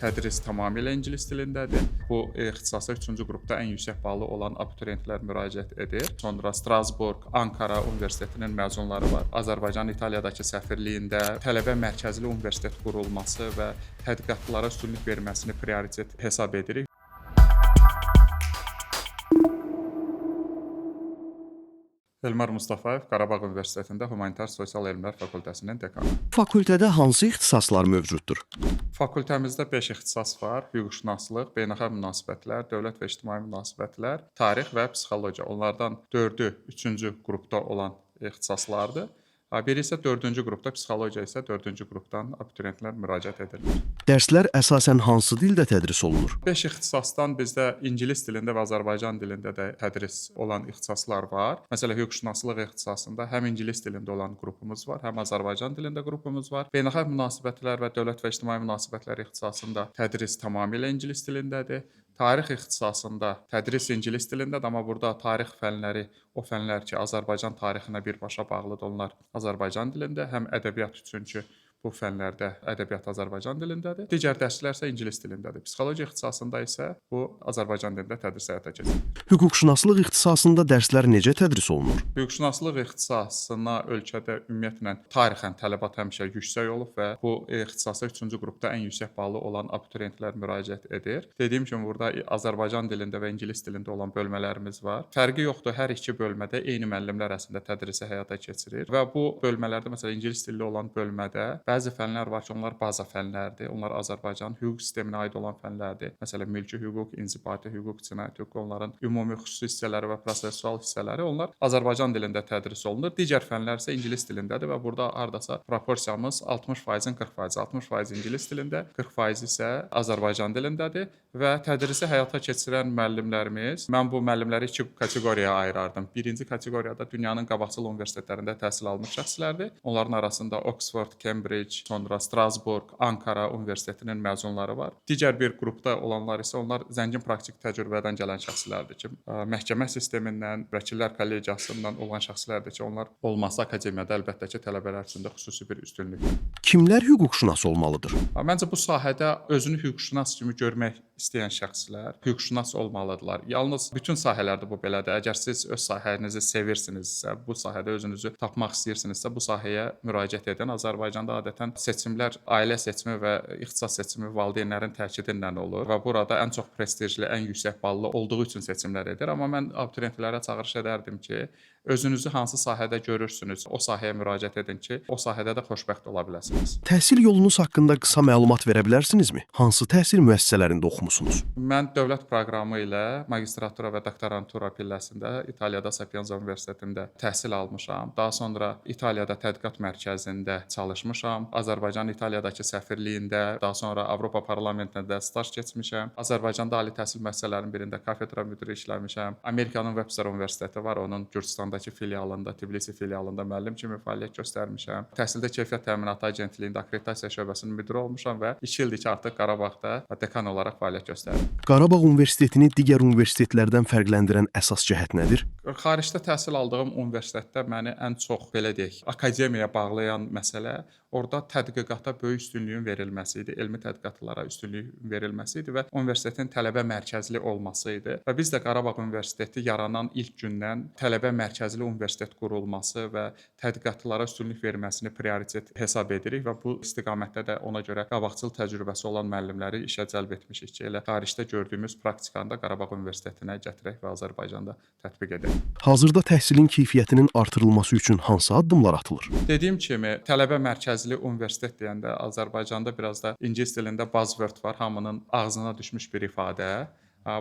Tədris tamamilə ingilis dilindədir. Bu ixtisasa 3-cü qrupda ən yüksək ballı olan abituriyentlər müraciət edir. Sonra Strasburq, Ankara Universitetinin məzunları var. Azərbaycan İtaliyadakı səfirliyində tələbə mərkəzli universitet qurulması və tədqiqatlara üstünlük verməsini prioritet hesab edirik. Elmar Mustafayev Qarabağ Universitetində Humanitar Sosial Elmlər Fakültəsinin dekanı. Fakültədə hansı ixtisaslar mövcuddur? Fakültəmizdə 5 ixtisas var: hüquqşünaslıq, beynəlxalq münasibətlər, dövlət və ictimai münasibətlər, tarix və psixologiya. Onlardan 4-ü 3-cü qrupda olan ixtisaslardır. Biri isə 4-cü qrupda, psixologiya isə 4-cü qrupdan abituriyentlər müraciət edirlər. Dərslər əsasən hansı dildə tədris olunur? 5 ixtisasdan bizdə ingilis dilində və Azərbaycan dilində də tədris olan ixtisaslar var. Məsələn, hüquqşünaslıq ixtisasında həm ingilis dilində olan qrupumuz var, həm Azərbaycan dilində qrupumuz var. Beynəlxalq münasibətlər və dövlət və ictimai münasibətlər ixtisasında tədris tamamilə ingilis dilindədir. Tarix ixtisasında tədris ingilis dilindədir, amma burada tarix fənləri, o fənlər ki, Azərbaycan tarixinə birbaşa bağlıdır, onlar Azərbaycan dilində, həm ədəbiyyat üçün ki, bu fənlərdə ədəbiyyat Azərbaycan dilindədir. Digər dərslər isə ingilis dilindədir. Psixologiya ixtisasında isə bu Azərbaycan dilində tədris həyata keçirilir. Hüquqşünaslıq ixtisasında dərslər necə tədris olunur? Hüquqşünaslıq ixtisasına ölkədə ümumiyyətlə tarixən tələbat həmişə yüksək olub və bu ixtisasa 3-cü qrupda ən yüksək ballı olan abituriyentlər müraciət edir. Dediyim kimi burada Azərbaycan dilində və ingilis dilində olan bölmələrimiz var. Fərqi yoxdur, hər iki bölmədə eyni müəllimlər əslində tədrisi həyata keçirir və bu bölmələrdə məsələn ingilis dilli olan bölmədə bəzi fənlər var ki, onlar baza fənlərdir. Onlar Azərbaycan hüquq sisteminə aid olan fənlərdir. Məsələn, mülki hüquq, inzibati hüquq, cinayət hüququ, onların ümumi xüsusi hissələri və prosessual hissələri onlar Azərbaycan dilində tədris olunur. Digər fənlər isə ingilis dilindədir və burada hardasa proporsiyamız 60%-in 40%, 60% ingilis dilində, 40% isə Azərbaycan dilindədir və tədrisi həyata keçirən müəllimlərimiz, mən bu müəllimləri 2 kateqoriyaya ayırardım. Birinci kateqoriyada dünyanın qabaqcıl universitetlərində təhsil almış şəxslərdir. Onların arasında Oxford, Cambridge, sonra Strasburq, Ankara Universitetinin məzunları var. Digər bir qrupda olanlar isə onlar zəngin praktik təcrübədən gələn şəxslərdir ki, məhkəmə sistemindən, vəkillər kollegiyasından olan şəxslərdir ki, onlar olmasa akademiyada əlbəttə ki, tələbələr üçün də xüsusi bir üstünlükdür. Kimlər hüquqşünas olmalıdır? Məncə bu sahədə özünü hüquqşünas kimi görmək istəyən şəxslər hüquqşünas olmalıdırlar. Yalnız bütün sahələrdə bu belədir. Əgər siz öz sahənizi sevirsinizsə, bu sahədə özünüzü tapmaq istəyirsinizsə, bu sahəyə müraciət edən Azərbaycanda adətən seçimlər ailə seçimi və ixtisas seçimi valideynlərin təkidi ilə olur və burada ən çox prestijli, ən yüksək ballı olduğu üçün seçimlər edir. Amma mən abituriyentlərə çağırış edərdim ki, özünüzü hansı sahədə görürsünüz, o sahəyə müraciət edin ki, o sahədə də xoşbəxt ola biləsiniz. Təhsil yolunuz haqqında qısa məlumat verə bilərsinizmi? Hansı təhsil müəssisələrində oxumusunuz? Mən dövlət proqramı ilə magistratura və doktorantura pilləsində İtaliyada Sapienza Universitetində təhsil almışam. Daha sonra İtaliyada tədqiqat mərkəzində çalışmışam. Azərbaycan İtaliyadakı səfirliyində, daha sonra Avropa Parlamentində staj keçmişəm. Azərbaycanda ali təhsil müəssisələrinin birində kafedra müdiri işləmişəm. Amerikanın Webster Universiteti var, onun Gürcüstandakı filialında, Tbilisi filialında müəllim kimi fəaliyyət göstərmişəm. Təhsildə Keyfiyyət Təminatı Agentliyində akkreditasiya şöbəsinin müdiri olmuşam və 2 ildir ki, artıq Qarabağda dekan olaraq fəaliyyət göstərirəm. Qarabağ Universitetini digər universitetlərdən fərqləndirən əsas cəhət nədir? Xaricdə təhsil aldığım universitetdə məni ən çox, belə deyək, akademiyaya bağlayan məsələ orada tədqiqata böyük üstünlüyün verilməsi idi, elmi tədqiqatlara üstünlük verilməsi idi və universitetin tələbə mərkəzli olması idi. Və biz də Qarabağ Universiteti yaranan ilk gündən tələbə mərkəzli universitet qurulması və tədqiqatlara üstünlük verməsini prioritet hesab edirik və bu istiqamətdə də ona görə qabaqcıl təcrübəsi olan müəllimləri işə cəlb etmişik ki, elə xaricdə gördüyümüz praktikanı da Qarabağ Universitetinə gətirək və Azərbaycanda tətbiq edək. Hazırda təhsilin keyfiyyətinin artırılması üçün hansı addımlar atılır? Dediyim kimi, tələbə mərkəzli universitet deyəndə Azərbaycanda biraz da ingilis dilində buzzword var, hamının ağzına düşmüş bir ifadə.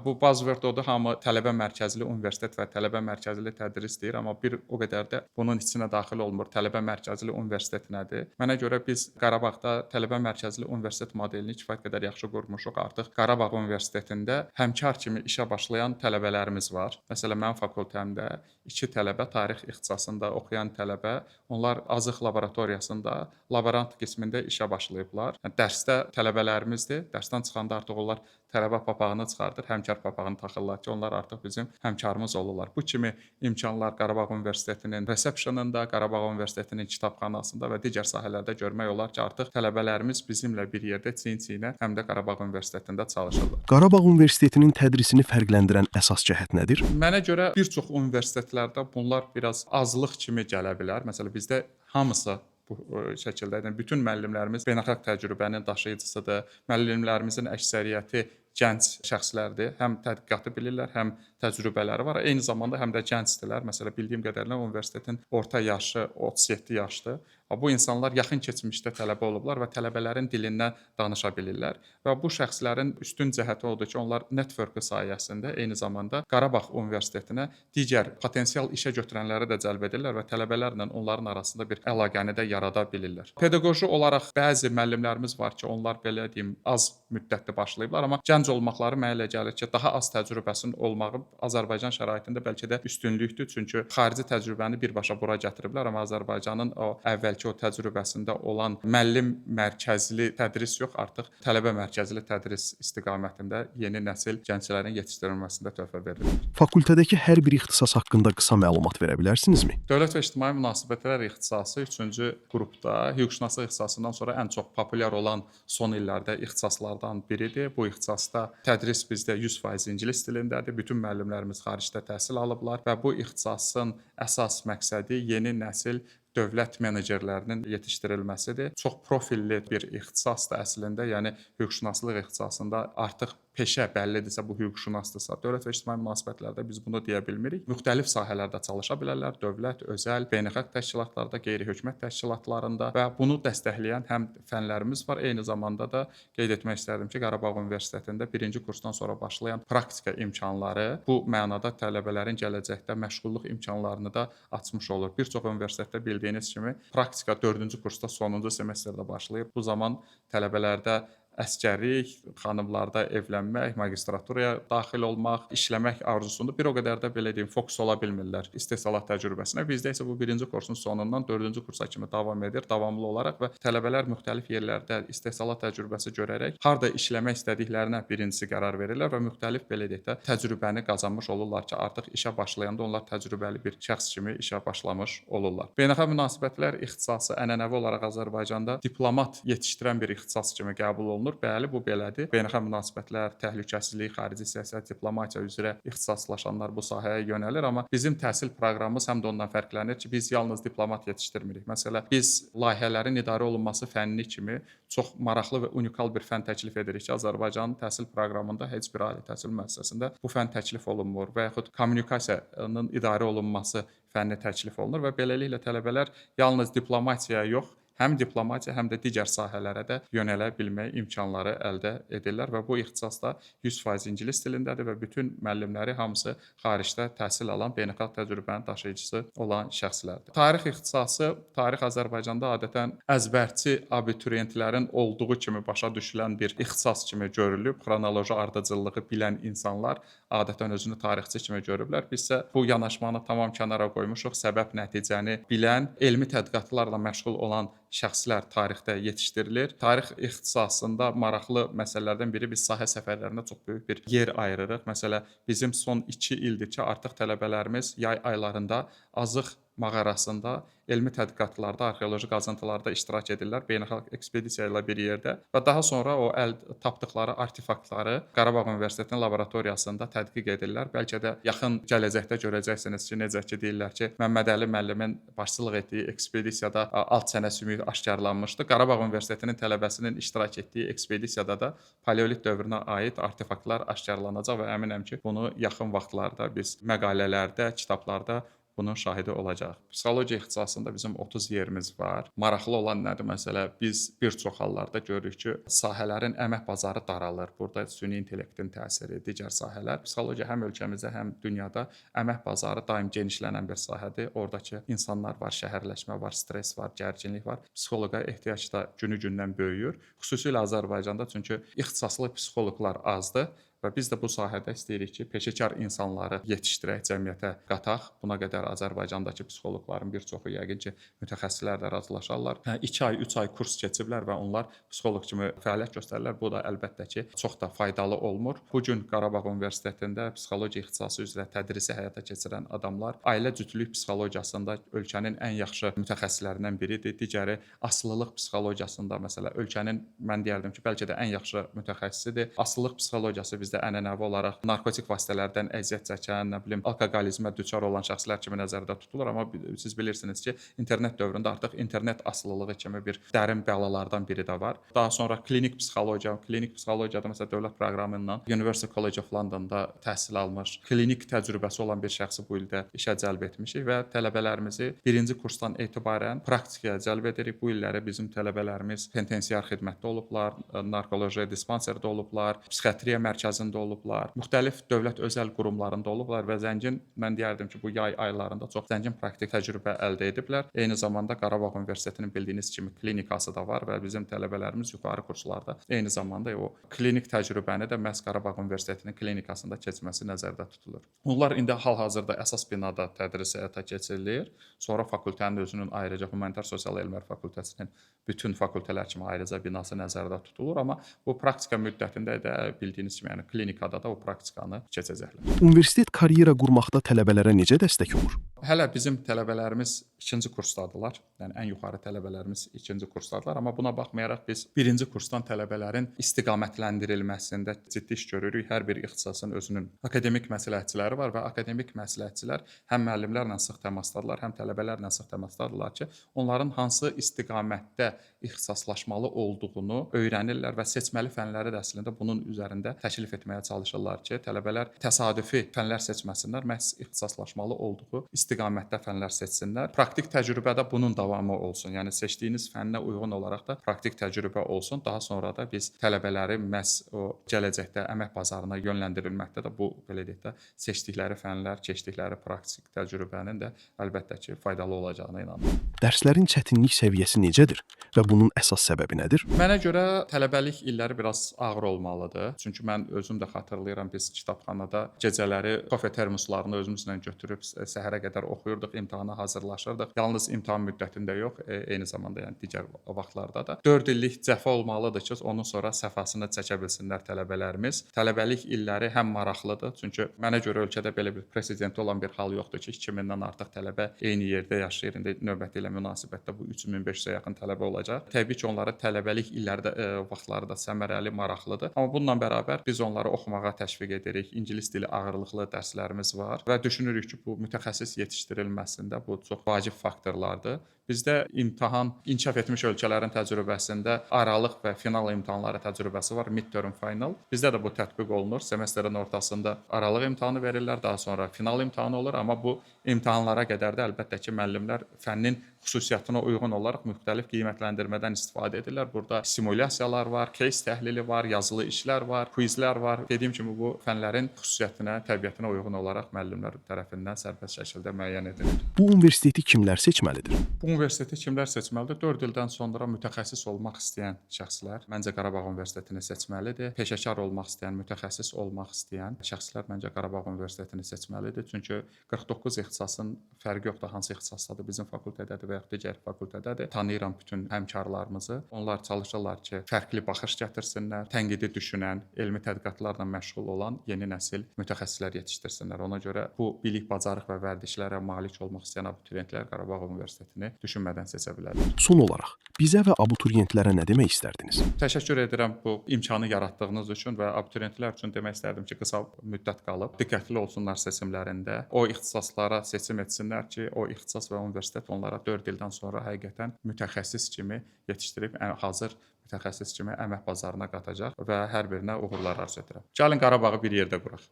Bu buzzword odur, hamı tələbə mərkəzli universitet və tələbə mərkəzli tədris deyir, amma bir o qədər də bunun içinə daxil olmur. Tələbə mərkəzli universitet nədir? Mənə görə biz Qarabağda tələbə mərkəzli universitet modelini kifayət qədər yaxşı qurmuşuq. Artıq Qarabağ Universitetində həmkar kimi işə başlayan tələbələrimiz var. Məsələn, mənim fakültəmdə 2 tələbə tarix ixtisasında oxuyan tələbə, onlar Azıq laboratoriyasında laborant qismində işə başlayıblar. Yəni dərsdə tələbələrimizdir. Dərsdən çıxanda artıq onlar tələbə papağını çıxardır. həmkar papağını taxırlar ki, onlar artıq bizim həmkarımız olurlar. Bu kimi imkanlar Qarabağ Universitetinin resepsiyonunda, Qarabağ Universitetinin kitabxanasında və digər sahələrdə görmək olar ki, artıq tələbələrimiz bizimlə bir yerdə çiyin-çiyinə həm də Qarabağ Universitetində çalışırlar. Qarabağ Universitetinin tədrisini fərqləndirən əsas cəhət nədir? Mənə görə bir çox universitetlərdə bunlar biraz azlıq kimi gələ bilər. Məsələn, bizdə hamısı bu şəkildə, yəni bütün müəllimlərimiz beynəlxalq təcrübənin daşıyıcısıdır. Müəllimlərimizin əksəriyyəti gənc şəxslərdir. Həm tədqiqatı bilirlər, həm təcrübələri var. Eyni zamanda həm də gəncdirlər. Məsələn, bildiyim qədərilə universitetin orta yaşı 37 yaşdır. Bu insanlar yaxın keçmişdə tələbə olublar və tələbələrin dilindən danışa bilirlər. Və bu şəxslərin üstün cəhəti odur ki, onlar network sayəsində eyni zamanda Qarabağ Universitetinə digər potensial işə götürənləri də cəlb edirlər və tələbələrlə onların arasında bir əlaqəni də yarada bilirlər. Pedaqoji olaraq bəzi müəllimlərimiz var ki, onlar belə deyim az müddətli başlayıblar, amma gənc olmaqları mənə elə gəlir ki, daha az təcrübəsinin olmağı Azərbaycan şəraitində bəlkə də üstünlükdür. Çünki xarici təcrübəni birbaşa bura gətiriblər, amma Azərbaycanın o əvvəlki o təcrübəsində olan müəllim mərkəzli tədris yox, artıq tələbə mərkəzli tədris istiqamətində yeni nəsil gənclərin yetişdirilməsində töhfə verilir. Fakültədəki hər bir ixtisas haqqında qısa məlumat verə bilərsinizmi? Dövlət və İctimai Münasibətlər ixtisası 3-cü qrupda hüquqşünaslıq ixtisasından sonra ən çox populyar olan son illərdə ixtisaslardan biridir. Bu ixtisasda tədris bizdə 100% ingilis dilindədir. Bütün müəllimlərimiz xaricdə təhsil alıblar və bu ixtisasın əsas məqsədi yeni nəsil dövlət menecerlərinin yetişdirilməsidir. Çox profilli bir ixtisasdır əslində. Yəni hüquqşünaslıq ixtisasında artıq peşə bəllidirsə, bu hüquqşünasdırsa, dövlət və ictimai münasibətlərdə biz bunu deyə bilmirik. Müxtəlif sahələrdə çalışa bilərlər, dövlət, özəl, beynəlxalq təşkilatlarda, qeyri-hökumət təşkilatlarında və bunu dəstəkləyən həm fənlərimiz var. Eyni zamanda da qeyd etmək istərdim ki, Qarabağ Universitetində 1-ci kursdan sonra başlayan praktika imkanları bu mənada tələbələrin gələcəkdə məşğulluq imkanlarını da açmış olur. Bir çox universitetdə bildiyiniz kimi praktika 4-cü kursda sonuncu semestrdə başlayır. Bu zaman tələbələrdə əsgərlik, xanımlarda evlənmək, magistraturaya daxil olmaq, işləmək arzusunda bir o qədər də belə deyim, fokus ola bilmirlər istehsalat təcrübəsinə. Bizdə isə bu 1-ci kursun sonundan 4-cü kursa kimi davam edir, davamlı olaraq və tələbələr müxtəlif yerlərdə istehsalat təcrübəsi görərək harda işləmək istədiklərinə birincisi qərar verirlər və müxtəlif belə deyək də təcrübəni qazanmış olurlar ki, artıq işə başlayanda onlar təcrübəli bir şəxs kimi işə başlamış olurlar. Beynəlxalq münasibətlər ixtisası ənənəvi olaraq Azərbaycanda diplomat yetişdirən bir ixtisas kimi qəbul olunur. Bəli, bu belədir. Beynəlxalq münasibətlər, təhlükəsizlik, xarici siyasət, diplomatiya üzrə ixtisaslaşanlar bu sahəyə yönəlir, amma bizim təhsil proqramımız həm də ondan fərqlənir ki, biz yalnız diplomat yetişdirmirik. Məsələn, biz layihələrin idarə olunması fənni kimi çox maraqlı və unikal bir fən təklif edirik ki, Azərbaycanın təhsil proqramında heç bir ali təhsil müəssisəsində bu fən təklif olunmur və yaxud kommunikasiyanın idarə olunması fənni təklif olunur və beləliklə tələbələr yalnız diplomatiyaya yox, həm diplomatiya, həm də digər sahələrə də yönələ bilmək imkanları əldə edirlər və bu ixtisasda 100% ingilis dilindədir və bütün müəllimləri hamısı xaricdə təhsil alan, beynəlxalq təcrübənin daşıyıcısı olan şəxslərdir. Tarix ixtisası, tarix Azərbaycanda adətən əzbərçi abituriyentlərin olduğu kimi başa düşülən bir ixtisas kimi görülüb. Xronoloji ardıcıllığı bilən insanlar adətən özünü tarixçi kimi görüblər. Biz isə bu yanaşmanı tamam kənara qoymuşuq. Səbəb nəticəni bilən, elmi tədqiqatlarla məşğul olan şəxslər tarixdə yetişdirilir. Tarix ixtisasında maraqlı məsələlərdən biri biz sahə səfərlərinə çox böyük bir yer ayırırıq. Məsələn, bizim son 2 ildir ki, artıq tələbələrimiz yay aylarında Azıq mağarasında elmi tədqiqatlarda, arxeoloji qazıntılarda iştirak edirlər beynəlxalq ekspedisiya ilə bir yerdə və daha sonra o əl tapdıqları artefaktları Qarabağ Universitetinin laboratoriyasında tədqiq edirlər. Bəlkə də yaxın gələcəkdə görəcəksiniz ki, necə ki deyirlər ki, Məmmədəli müəllimin başçılıq etdiyi ekspedisiyada alt çənə sümüyü aşkarlanmışdı. Qarabağ Universitetinin tələbəsinin iştirak etdiyi ekspedisiyada da paleolit dövrünə aid artefaktlar aşkarlanacaq və əminəm ki, bunu yaxın vaxtlarda biz məqalələrdə, kitablarda bunun şahidi olacaq. Psixologiya ixtisasında bizim 30 yerimiz var. Maraqlı olan nədir? Məsələn, biz bir çox hallarda görürük ki, sahələrin əmək bazarı daralır. Burada süni intellektin təsiri, digər sahələr. Psixologiya həm ölkəmizdə, həm dünyada əmək bazarı daim genişlənən bir sahədir. Oradakı insanlar var, şəhərləşmə var, stress var, gərginlik var. Psixoloqa ehtiyac da günü-gündən böyüyür. Xüsusilə Azərbaycanda çünki ixtisaslı psixoloqlar azdır və biz də bu sahədə istəyirik ki, peşəkar insanları yetişdirək, cəmiyyətə qataq. Buna qədər Azərbaycandakı psixoloqların bir çoxu yəqin ki, mütəxəssislərlə razılaşarlar. 2 ay, 3 ay kurs keçiblər və onlar psixoloq kimi fəaliyyət göstərirlər. Bu da əlbəttə ki, çox da faydalı olmur. Bu gün Qarabağ Universitetində psixologiya ixtisası üzrə tədrisi həyata keçirən adamlar ailə cütlük psixologiyasında ölkənin ən yaxşı mütəxəssislərindən biridir. Digəri asılılıq psixologiyasında məsələn ölkənin mən deyərdim ki, bəlkə də ən yaxşı mütəxəssisidir. Asılılıq psixologiyası bizdə ənənəvi olaraq narkotik vasitələrdən əziyyət çəkən, nə bilim, alkoqolizmə düçar olan şəxslər kimi nəzərdə tutulur, amma siz bilirsiniz ki, internet dövründə artıq internet asılılığı kimi bir dərin bəlalardan biri də var. Daha sonra klinik psixologiyada məsələn dövlət proqramından University College of Londonda təhsil almış, klinik təcrübəsi olan bir şəxsi bu ildə işə cəlb etmişik və tələbələrimizi 1-ci kursdan etibarən praktikaya cəlb edirik. Bu illəri bizim tələbələrimiz penitensiar xidmətdə olublar, narkoloji dispanserdə olublar, psixiatriya mərkəzində olublar, müxtəlif dövlət özəl qurumlarında olublar və zəngin, mən deyərdim ki, bu yay aylarında çox zəngin praktik təcrübə əldə ediblər. Eyni zamanda Qarabağ Universitetinin bildiyiniz kimi klinikası da var və bizim tələbələrimiz yuxarı kurslarda eyni zamanda o klinik təcrübəni də məhz Qarabağ Universitetinin klinikasında keçməsi nəzərdə tutulur. Onlar indi hal-hazırda əsas binada tədris həyata keçirilir. Sonra fakültənin özünün ayrıca humanitar sosial elmlər fakültəsinin bütün fakültələr kimi ayrıca binası nəzərdə tutulur, amma bu praktika müddətində də bildiyiniz kimi, yəni klinikada da o praktikanı keçəcəklər. Universitet karyera qurmaqda tələbələrə necə dəstək olur? Hələ bizim tələbələrimiz 2-ci kursdadılar. Yəni ən yuxarı tələbələrimiz 2-ci kursdadılar, amma buna baxmayaraq biz 1-ci kursdan tələbələrin istiqamətləndirilməsində ciddi iş görürük. Hər bir ixtisasın özünün akademik məsləhətçiləri var və akademik məsləhətçilər həm müəllimlərlə sıx təmasdadırlar, həm tələbələrlə sıx təmasdadırlar ki, onların hansı istiqamətdə ixtisaslaşmalı olduğunu öyrənirlər və seçməli fənləri də əslində bunun üzərində təklif etməyə çalışırlar ki, tələbələr təsadüfi fənlər seçməsinlər, məhz ixtisaslaşmalı olduğu istiqamətdə fənlər seçsinlər. Praktik təcrübədə bunun davamı olsun. Yəni seçdiyiniz fənnə uyğun olaraq da praktik təcrübə olsun. Daha sonra da biz tələbələri məhz o gələcəkdə əmək bazarına yönləndirilməkdə də bu belə deyək də seçdikləri fənlər, keçdikləri praktik təcrübənin də əlbəttə ki, faydalı olacağına inanıram. Dərslərin çətinlik səviyyəsi necədir və bunun əsas səbəbi nədir? Mənə görə tələbəlik illəri biraz ağır olmalıdır. Çünki mən özüm də xatırlayıram, biz kitabxanada gecələri kofe termoslarını özümüzlə götürüb səhərə qədər oxuyurduq, imtahana hazırlaşırdıq. Yalnız imtahan müddətində yox, eyni zamanda yəni digər vaxtlarda da 4 illik cəfa olmalıdır ki, onun sonra səfasını çəkə bilsinlər tələbələrimiz. Tələbəlik illəri həm maraqlıdır, çünki mənə görə ölkədə belə bir presedenti olan bir hal yoxdur ki, 2000-dən artıq tələbə eyni yerdə yaşayır. İndi növbəti ilə münasibətdə bu 3500-ə yaxın tələbə olacaq. Təbii ki, onların tələbəlik illəri də vaxtları da səmərəli, maraqlıdır. Amma bununla bərabər biz onları oxumağa təşviq edirik. İngilis dili ağırlıqlı dərslərimiz var və düşünürük ki, bu mütəxəssis yetişdirilməsində bu çox vacib faktorlardır. Bizdə imtahan inkişaf etmiş ölkələrin təcrübəsində aralıq və final imtahanları təcrübəsi var, midterm final. Bizdə də bu tətbiq olunur. Semestrin ortasında aralıq imtahanı verirlər, daha sonra final imtahanı olur, amma bu imtahanlara qədər də əlbəttə ki, müəllimlər fənnin xüsusiyyətinə uyğun olaraq müxtəlif qiymətləndirmədən istifadə edirlər. Burada simulyasiyalar var, case təhlili var, yazılı işlər var, quizlər var. Dediyim kimi bu fənlərin xüsusiyyətinə, təbiətinə uyğun olaraq müəllimlər tərəfindən sərbəst şəkildə müəyyən edilir. Bu universiteti kimlər seçməlidir? Bu universiteti kimlər seçməlidir? 4 ildən sonra mütəxəssis olmaq istəyən şəxslər məncə Qarabağ Universitetini seçməlidir. Peşəkar olmaq istəyən, mütəxəssis olmaq istəyən şəxslər məncə Qarabağ Universitetini seçməlidir. Çünki 49 ixtisasın fərqi yoxdur, hansı ixtisasdadır, bizim fakültədədir və ya digər fakültədədir. Tanıyıram bütün həmkarlarımızı. Onlar çalışırlar ki, fərqli baxış gətirsinlər, tənqidi düşünən, elmi tədqiqatlarla məşğul olan yeni nəsil mütəxəssislər yetişdirsinlər. Ona görə bu bilik, bacarıq və vərdişlərə malik olmaq istəyən abituriyentlər Qarabağ Universitetini düşünmədən seçə bilərlər. Son olaraq bizə və abituriyentlərə nə demək istərdiniz? Təşəkkür edirəm bu imkanı yaratdığınız üçün və abituriyentlər üçün demək istərdim ki, qısa müddət qalıb diqqətli olsunlar seçimlərində. O ixtisaslara seçim etsinlər ki, o ixtisas və universitet onlara 4 ildən sonra həqiqətən mütəxəssis kimi yetişdirib hazır mütəxəssis kimi əmək bazarına qatacaq və hər birinə uğurlar arzu edirəm. Gəlin Qarabağı bir yerdə quraq.